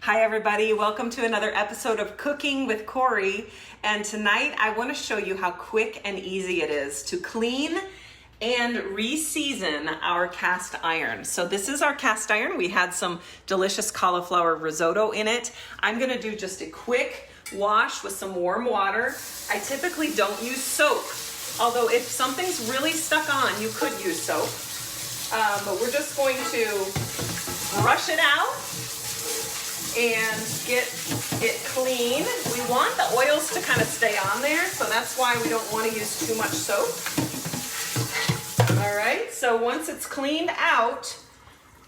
Hi everybody, welcome to another episode of Cooking with Corey. And tonight I want to show you how quick and easy it is to clean and re-season our cast iron. So this is our cast iron. We had some delicious cauliflower risotto in it. I'm gonna do just a quick wash with some warm water. I typically don't use soap, although if something's really stuck on, you could use soap. But we're just going to brush it out and get it clean. We want the oils to kind of stay on there, so that's why we don't want to use too much soap. All right, so once it's cleaned out,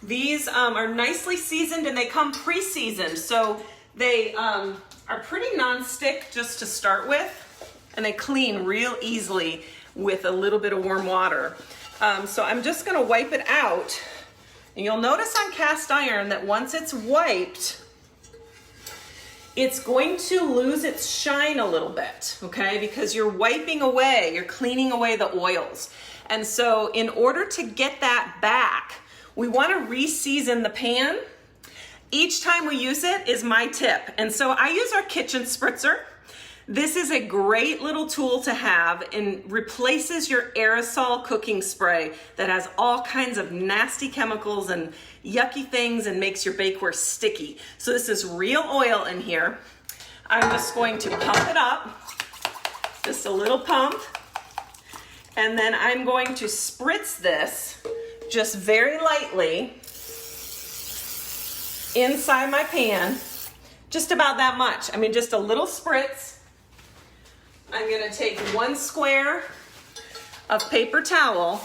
these are nicely seasoned and they come pre-seasoned. So they are pretty non-stick just to start with, and they clean real easily with a little bit of warm water. So I'm just gonna wipe it out. And you'll notice on cast iron that once it's wiped, it's going to lose its shine a little bit, okay? Because you're wiping away, you're cleaning away the oils. And so in order to get that back, we wanna re-season the pan. Each time we use it is my tip. And so I use our kitchen spritzer. This is a great little tool to have and replaces your aerosol cooking spray that has all kinds of nasty chemicals and yucky things and makes your bakeware sticky. So this is real oil in here. I'm just going to pump it up, just a little pump, and then I'm going to spritz this just very lightly inside my pan, just about that much. I mean, just a little spritz. I'm gonna take 1 square of paper towel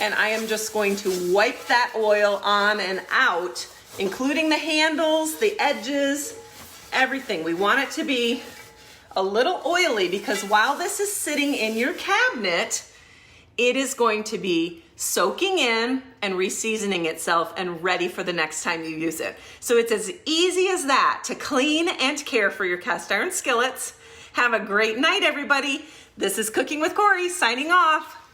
and I am just going to wipe that oil on and out, including the handles, the edges, everything. We want it to be a little oily because while this is sitting in your cabinet, it is going to be soaking in and re-seasoning itself and ready for the next time you use it. So it's as easy as that to clean and care for your cast iron skillets. Have a great night, everybody. This is Cooking with Corey, signing off.